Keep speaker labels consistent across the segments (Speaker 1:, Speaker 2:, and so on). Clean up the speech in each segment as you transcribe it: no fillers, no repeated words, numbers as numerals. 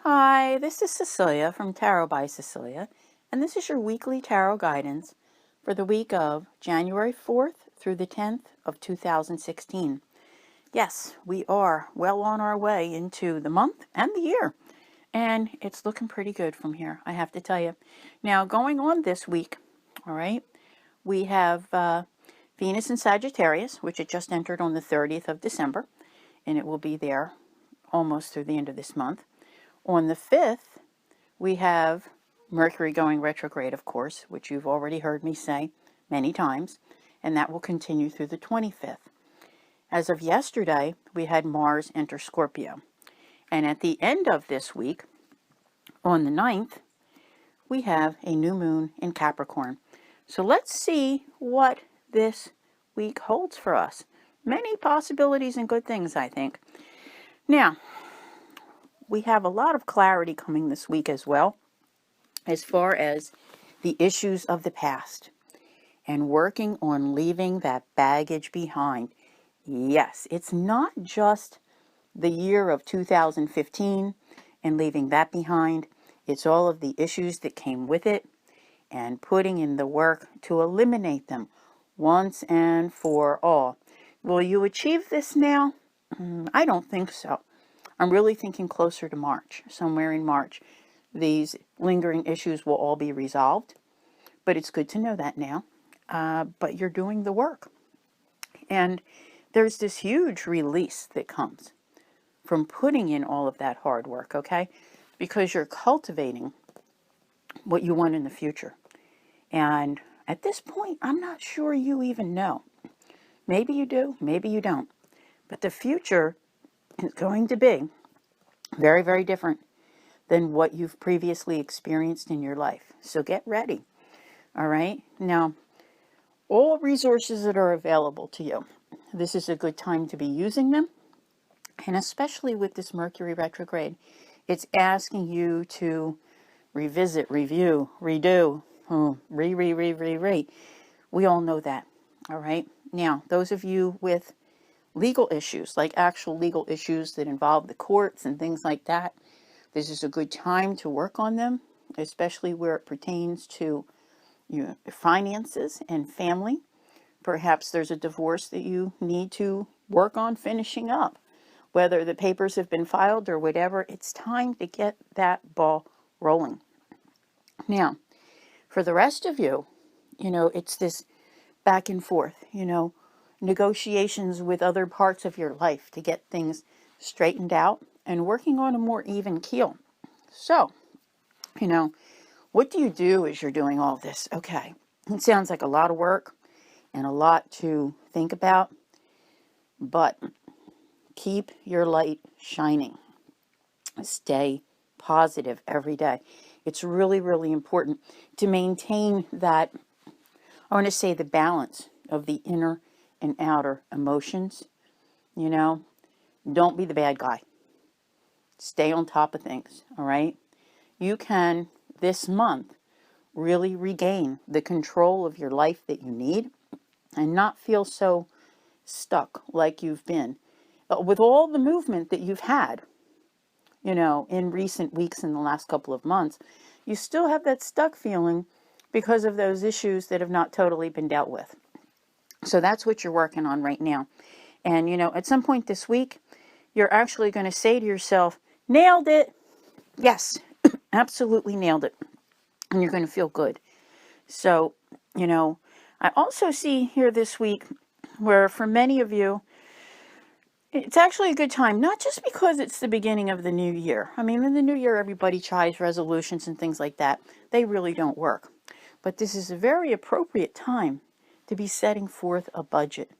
Speaker 1: Hi, this is Cecilia from Tarot by Cecilia, and this is your weekly tarot guidance for the week of January 4th through the 10th of 2016. Yes, we are well on our way into the month and the year, and it's looking pretty good from here, I have to tell you. Now, going on this week, all right, we have Venus in Sagittarius, which it just entered on the 30th of December, and it will be there almost through the end of this month. On the 5th, we have Mercury going retrograde, of course, which you've already heard me say many times, and that will continue through the 25th. As of yesterday, we had Mars enter Scorpio. And at the end of this week, on the 9th, we have a new moon in Capricorn. So let's see what this week holds for us. Many possibilities and good things, I think. Now, we have a lot of clarity coming this week as well, as far as the issues of the past and working on leaving that baggage behind. Yes, it's not just the year of 2015 and leaving that behind. It's all of the issues that came with it and putting in the work to eliminate them once and for all. Will you achieve this now? I don't think so. I'm really thinking closer to March, somewhere in March. These lingering issues will all be resolved, but it's good to know that now. But you're doing the work. And there's this huge release that comes from putting in all of that hard work, okay? Because you're cultivating what you want in the future. And at this point, I'm not sure you even know. Maybe you do, maybe you don't. But the future is going to be very, very different than what you've previously experienced in your life. So get ready, all right? Now, all resources that are available to you, this is a good time to be using them. And especially with this Mercury retrograde, it's asking you to revisit, review, redo, re. We all know that, all right? Now, those of you with legal issues, like actual legal issues that involve the courts and things like that, this is a good time to work on them, especially where it pertains to your finances and family. Perhaps there's a divorce that you need to work on finishing up. Whether the papers have been filed or whatever, it's time to get that ball rolling. Now, for the rest of you, it's this back and forth, negotiations with other parts of your life to get things straightened out and working on a more even keel. So, what do you do as you're doing all this? Okay, it sounds like a lot of work and a lot to think about, but keep your light shining. Stay positive every day. It's really, really important to maintain that, I want to say, the balance of the inner and outer emotions. Don't be the bad guy. Stay on top of things, all right? You can, this month, really regain the control of your life that you need and not feel so stuck like you've been. With all the movement that you've had, in recent weeks in the last couple of months, you still have that stuck feeling because of those issues that have not totally been dealt with. So that's what you're working on right now. And, at some point this week, you're actually going to say to yourself, nailed it. Yes, absolutely nailed it. And you're going to feel good. So, I also see here this week where for many of you, it's actually a good time, not just because it's the beginning of the new year. I mean, in the new year, everybody tries resolutions and things like that. They really don't work. But this is a very appropriate time to be setting forth a budget.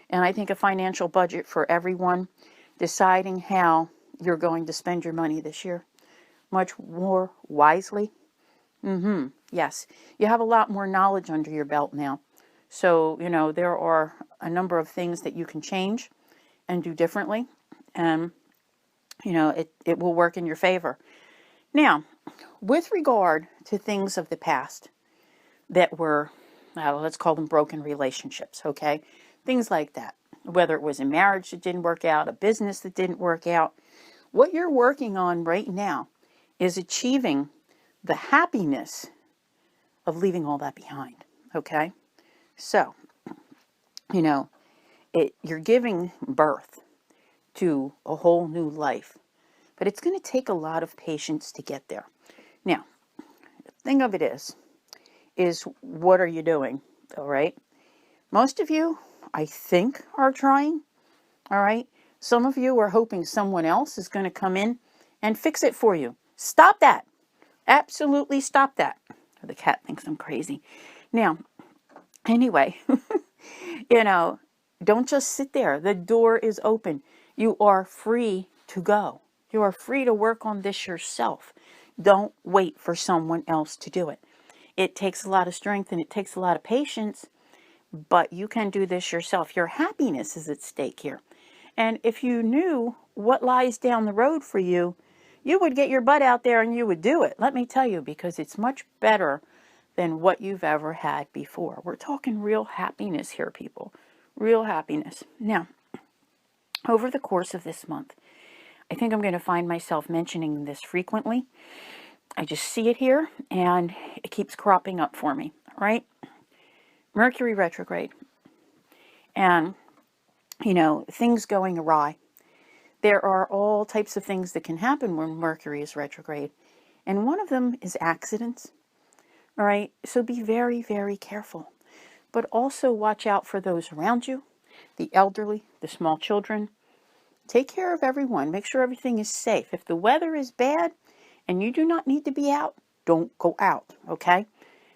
Speaker 1: And I think a financial budget for everyone, deciding how you're going to spend your money this year much more wisely. Yes, you have a lot more knowledge under your belt now. So, there are a number of things that you can change and do differently. And, it will work in your favor. Now, with regard to things of the past that were, let's call them broken relationships, okay? Things like that. Whether it was a marriage that didn't work out, a business that didn't work out. What you're working on right now is achieving the happiness of leaving all that behind. Okay? So, you know, you're giving birth to a whole new life, but it's going to take a lot of patience to get there. Now, the thing of it is what are you doing? All right? Most of you, I think, are trying. All right? Some of you are hoping someone else is going to come in and fix it for you. Stop that. Absolutely stop that. The cat thinks I'm crazy. Now, anyway, don't just sit there. The door is open. You are free to go. You are free to work on this yourself. Don't wait for someone else to do it. It takes a lot of strength and it takes a lot of patience, but you can do this yourself. Your happiness is at stake here. And if you knew what lies down the road for you, you would get your butt out there and you would do it. Let me tell you, because it's much better than what you've ever had before. We're talking real happiness here, people. Real happiness. Now, over the course of this month, I think I'm going to find myself mentioning this frequently. I just see it here, and it keeps cropping up for me, right? Mercury retrograde. And, things going awry. There are all types of things that can happen when Mercury is retrograde. And one of them is accidents. All right? So be very, very careful. But also watch out for those around you, the elderly, the small children. Take care of everyone. Make sure everything is safe. If the weather is bad and you do not need to be out, don't go out, okay?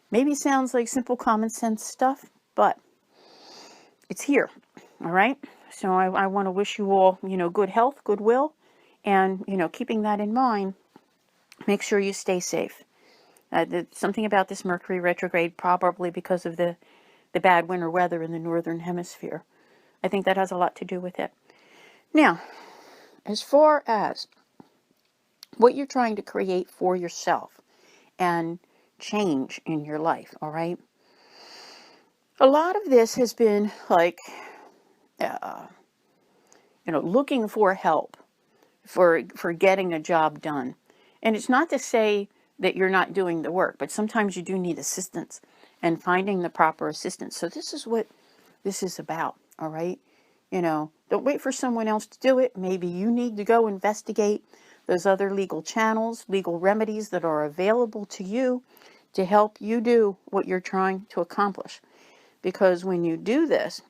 Speaker 1: Maybe sounds like simple common sense stuff, but it's here, all right? So I want to wish you all, good health, goodwill, and, keeping that in mind, make sure you stay safe. Something about this Mercury retrograde, probably because of the bad winter weather in the northern hemisphere. I think that has a lot to do with it. Now, as far as what you're trying to create for yourself and change in your life, all right? A lot of this has been like, looking for help for getting a job done. And it's not to say that you're not doing the work, but sometimes you do need assistance and finding the proper assistance. So this is what this is about, all right? Don't wait for someone else to do it. Maybe you need to go investigate those other legal channels, legal remedies that are available to you to help you do what you're trying to accomplish. Because when you do this,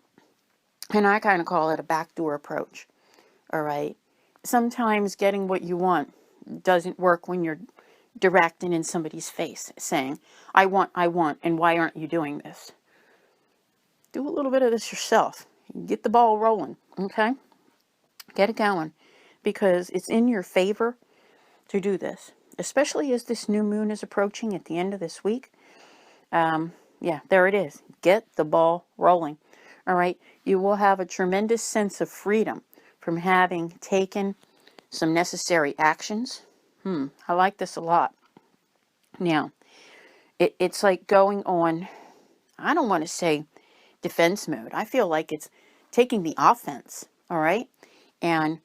Speaker 1: and I kind of call it a backdoor approach, all right? Sometimes getting what you want doesn't work when you're direct and in somebody's face saying, I want, and why aren't you doing this? Do a little bit of this yourself. Get the ball rolling, okay? Get it going, because it's in your favor to do this, especially as this new moon is approaching at the end of this week. There it is. Get the ball rolling, all right? You will have a tremendous sense of freedom from having taken some necessary actions. I like this a lot. Now, it's like going on, I don't want to say defense mode. I feel like it's taking the offense, all right? And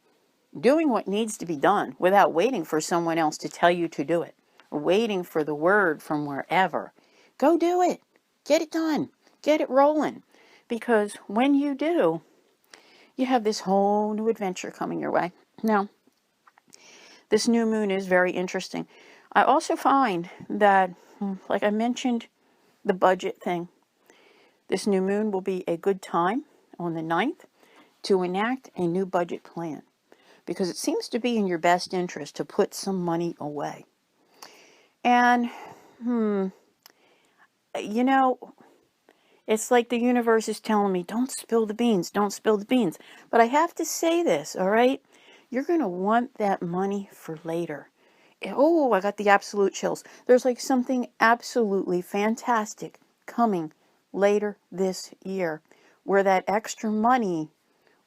Speaker 1: doing what needs to be done without waiting for someone else to tell you to do it, or waiting for the word from wherever. Go do it. Get it done. Get it rolling. Because when you do, you have this whole new adventure coming your way. Now, this new moon is very interesting. I also find that, like I mentioned, the budget thing. This new moon will be a good time on the 9th to enact a new budget plan, because it seems to be in your best interest to put some money away. And, it's like the universe is telling me, don't spill the beans, don't spill the beans. But I have to say this, all right? You're going to want that money for later. Oh, I got the absolute chills. There's like something absolutely fantastic coming later this year, where that extra money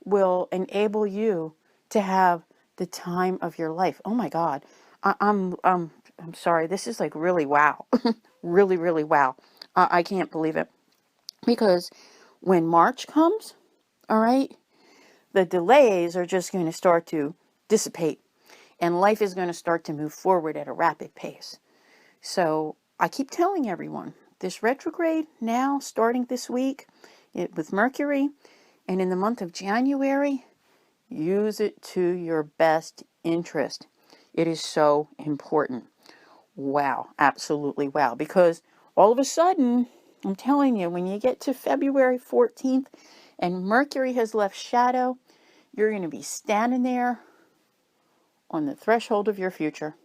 Speaker 1: will enable you to have the time of your life. Oh my God. I'm sorry. This is like really wow. Really, really wow. I can't believe it. Because when March comes, all right, the delays are just going to start to dissipate. and life is going to start to move forward at a rapid pace. So I keep telling everyone, this retrograde now starting this week with Mercury, and in the month of January, use it to your best interest. It is so important. Wow, absolutely wow. Because all of a sudden, I'm telling you, when you get to February 14th and Mercury has left shadow, you're going to be standing there on the threshold of your future.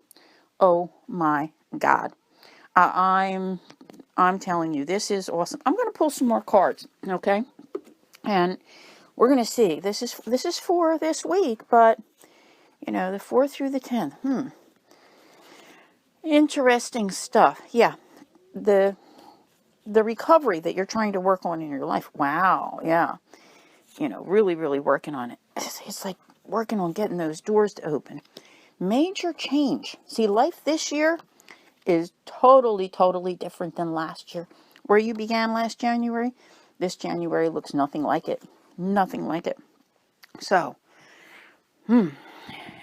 Speaker 1: Oh my God. I'm telling you, this is awesome. I'm going to pull some more cards, okay? And we're going to see. This is for this week, but the 4th through the 10th. Interesting stuff. Yeah. The recovery that you're trying to work on in your life. Wow. Yeah. Really, really working on it. It's like working on getting those doors to open. Major change. See, life this year is totally, totally different than last year. Where you began last January, this January looks nothing like it. Nothing like it. So,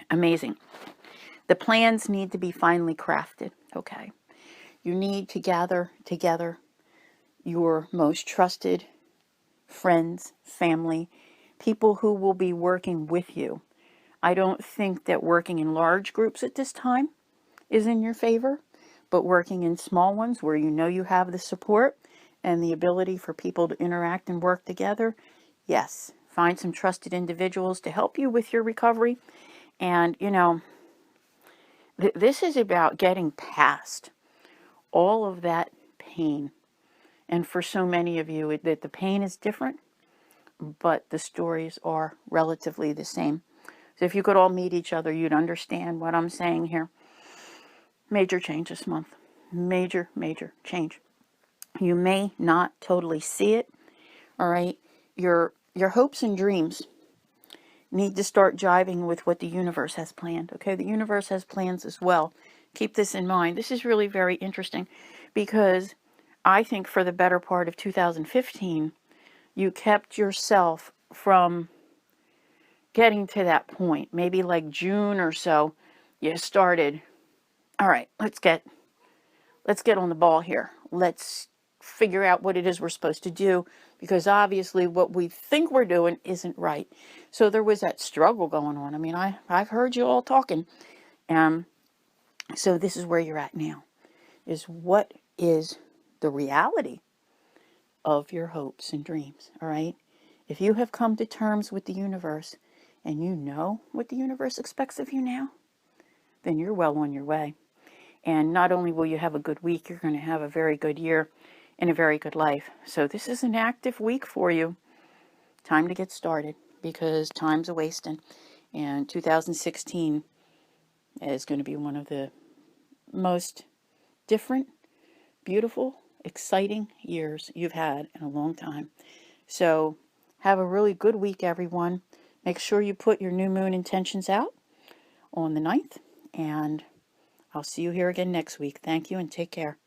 Speaker 1: amazing. The plans need to be finely crafted, okay? You need to gather together your most trusted friends, family, people who will be working with you. I don't think that working in large groups at this time is in your favor, but working in small ones where you have the support and the ability for people to interact and work together, yes, find some trusted individuals to help you with your recovery. And, this is about getting past all of that pain. And for so many of you, that the pain is different, but the stories are relatively the same. So if you could all meet each other, you'd understand what I'm saying here. Major change this month. Major, major change. You may not totally see it, all right? Your hopes and dreams need to start jiving with what the universe has planned, okay? The universe has plans as well. Keep this in mind. This is really very interesting because I think for the better part of 2015, you kept yourself from getting to that point. Maybe like June or so, you started, all right, let's get on the ball here. Let's figure out what it is we're supposed to do, because obviously what we think we're doing isn't right. So there was that struggle going on. I mean, I've heard you all talking. So this is where you're at now, is what is the reality of your hopes and dreams, all right? If you have come to terms with the universe and you know what the universe expects of you now, then you're well on your way. And not only will you have a good week, you're going to have a very good year and a very good life. So this is an active week for you. Time to get started, because time's a wasting. And 2016 is going to be one of the most different, beautiful, exciting years you've had in a long time. So have a really good week, everyone. Make sure you put your new moon intentions out on the 9th. And I'll see you here again next week. Thank you and take care.